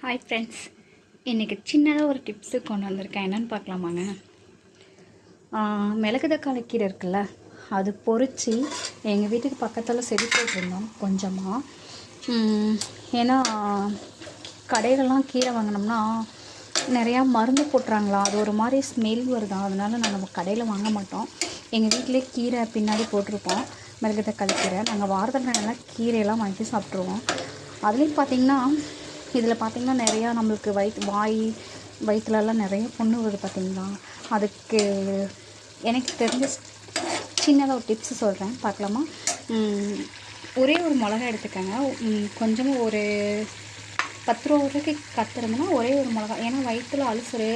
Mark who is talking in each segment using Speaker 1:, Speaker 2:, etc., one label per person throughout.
Speaker 1: Hi friends, இன்றைக்கி சின்னதாக ஒரு டிப்ஸு கொண்டு வந்திருக்கேன். என்னென்னு பார்க்கலாமாங்க? மிளகு தக்காளி கீரை இருக்குல்ல, அது பொறிச்சு எங்கள் வீட்டுக்கு பக்கத்தில் செடி போட்டிருந்தோம் கொஞ்சமாக. ஏன்னா கடைகள்லாம் கீரை வாங்கினோம்னா நிறையா மருந்து போட்டுறாங்களா, அது ஒரு மாதிரி ஸ்மெல் வருதான். அதனால் நாங்கள் கடையில் வாங்க மாட்டோம். எங்கள் வீட்டிலே கீரை பின்னாடி போட்டிருப்போம், மிளகு தக்காளி கீரை. நாங்கள் வாரத்தில் நல்லா கீரையெல்லாம் வாங்கி சாப்பிட்ருவோம். அதுலேயும் பார்த்திங்கன்னா இதில் பார்த்திங்கன்னா நிறையா நம்மளுக்கு வயிற்றுலலாம் நிறைய புண்ணு வருது பார்த்திங்களா. அதுக்கு எனக்கு தெரிஞ்ச சின்னதாக ஒரு டிப்ஸு சொல்கிறேன், பார்க்கலாமா? ஒரே ஒரு மிளகா எடுத்துக்கோங்க. கொஞ்சமாக ஒரு 10 ரூபா வரைக்கும் கற்றுருந்தோன்னா ஒரே ஒரு மிளகா. ஏன்னா வயிற்றில் அல்சரு,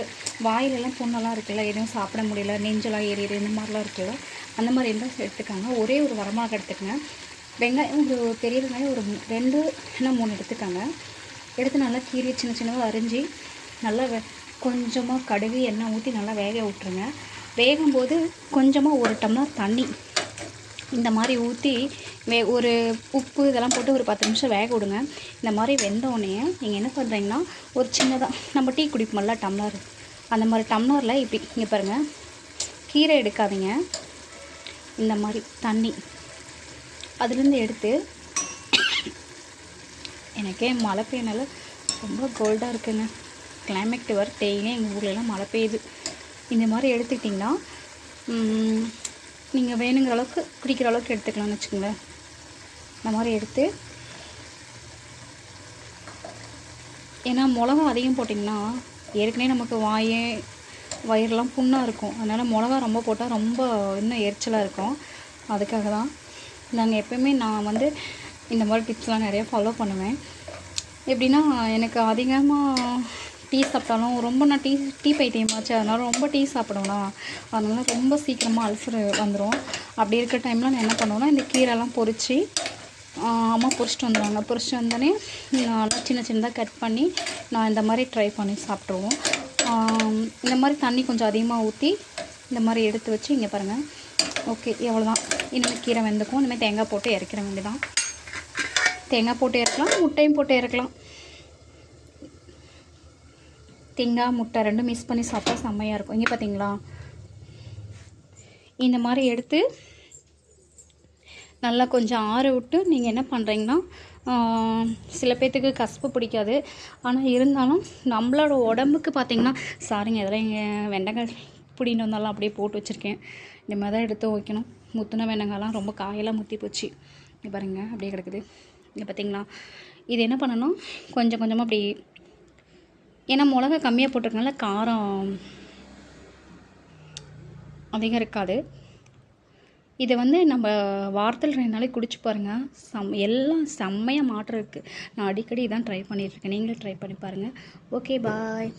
Speaker 1: வாயிலெல்லாம் புண்ணெல்லாம் இருக்குல்ல, எதுவும் சாப்பிட முடியல, நெஞ்செல்லாம் ஏறிடு, இந்த மாதிரிலாம் இருக்குல்ல, அந்த மாதிரி இருந்தால் எடுத்துக்காங்க. ஒரே ஒரு வரமிளகா எடுத்துக்கங்க. வெங்காயம் ஒரு பெரிய வெங்காயம் ஒரு 2 இல்லைன்னா 3 எடுத்துக்கோங்க. எடுத்து நல்லா கீரை சின்ன சின்னதாக அரிஞ்சு நல்லா கொஞ்சமாக கடுகு எண்ணெய் ஊற்றி நல்லா வேக விட்டுருங்க. வேகும்போது கொஞ்சமாக 1 டம்ளர் தண்ணி இந்த மாதிரி ஊற்றி ஒரு உப்பு இதெல்லாம் போட்டு ஒரு 10 நிமிஷம் வேக விடுங்க. இந்த மாதிரி வெந்தோடனே நீங்கள் என்ன பண்ணுறீங்கன்னா, ஒரு சின்னதாக நம்ம டீ குடிப்போம்ல டம்ளர், அந்த மாதிரி டம்ளரில் இப்படி இங்கே பாருங்கள், கீரை எடுக்காதீங்க, இந்த மாதிரி தண்ணி அதுலேருந்து எடுத்து, எனக்கே மழை பெய்யனால ரொம்ப கோல்டாக இருக்குங்க கிளைமேட். வர டெய்லியும் எங்கள் ஊர்லலாம் மழை பெய்யுது. இந்த மாதிரி எடுத்துக்கிட்டிங்கன்னா நீங்கள் வேணுங்கிற அளவுக்கு குடிக்கிற அளவுக்கு எடுத்துக்கலாம்னு வச்சுக்கோங்களேன். இந்த மாதிரி எடுத்து, ஏன்னா மிளகா அதிகம் போட்டிங்கன்னா ஏற்கனவே நமக்கு வயிறெல்லாம் புண்ணாக இருக்கும். அதனால் மிளகா ரொம்ப போட்டால் ரொம்ப இன்னும் எரிச்சலாக இருக்கும். அதுக்காக தான் நாங்கள் எப்போயுமே நான் இந்த மாதிரி டிப்ஸ்லாம் நிறையா ஃபாலோ பண்ணுவேன். எப்படின்னா, எனக்கு அதிகமாக டீ சாப்பிட்டாலும் ரொம்ப நான் டீ பைத்தியமாச்சு. அதனால் ரொம்ப டீ சாப்பிடுவேனா, அதனால் ரொம்ப சீக்கிரமாக அல்சர் வந்துடும். அப்படி இருக்கிற டைமில் நான் என்ன பண்ணுவேன்னா, இந்த கீரைலாம் பொறிச்சு அம்மா பொறிச்சிட்டு வந்துடுவாங்க. பொறிச்சிட்டு வந்தோடனே நல்லா சின்ன சின்னதாக கட் பண்ணி நான் இந்த மாதிரி ட்ரை பண்ணி சாப்பிட்ருவோம். இந்த மாதிரி தண்ணி கொஞ்சம் அதிகமாக ஊற்றி இந்த மாதிரி எடுத்து வச்சு இங்கே பாருங்கள். ஓகே, எவ்வளோதான். இனிமேல் கீரை வெந்துக்கும். இனிமேல் தேங்காய் போட்டு இறக்கிற வேண்டியதான். தேங்காய் போட்டு இறக்கலாம், முட்டையும் போட்டு இறக்கலாம். தேங்காய் முட்டை 2 மிக்ஸ் பண்ணி சாப்பிட்டா செம்மையாக இருக்கும். இங்கே பார்த்தீங்களா, இந்த மாதிரி எடுத்து நல்லா கொஞ்சம் ஆற விட்டு நீங்கள் என்ன பண்ணுறீங்கன்னா, சில பேர்த்துக்கு கசப்பு பிடிக்காது. ஆனால் இருந்தாலும் நம்மளோட உடம்புக்கு பார்த்திங்கன்னா, சாரிங்க இதெல்லாம் இங்கே வெண்டைக்காய் பிடின்னு வந்தாலும் அப்படியே போட்டு வச்சுருக்கேன். இந்த மாதிரி தான் எடுத்து வைக்கணும். முத்தின வெண்டைக்காயெல்லாம் ரொம்ப காயெல்லாம் முற்றி போச்சு. இங்கே பாருங்கள், அப்படியே கிடக்குது. இங்கே பார்த்திங்களா, இது என்ன பண்ணணும், கொஞ்சம் கொஞ்சமாக அப்படி, ஏன்னா மிளகா கம்மியாக போட்டிருக்கனால காரம் அதிகம் இருக்காது. இதை நம்ம வாரத்தில் 2 நாளைக்கு குடிச்சு பாருங்கள். எல்லாம் செம்மையாக மாற்றம் இருக்குது. நான் அடிக்கடி இதான் ட்ரை பண்ணிகிட்ருக்கேன். நீங்களும் ட்ரை பண்ணி பாருங்கள். ஓகே, பாய்.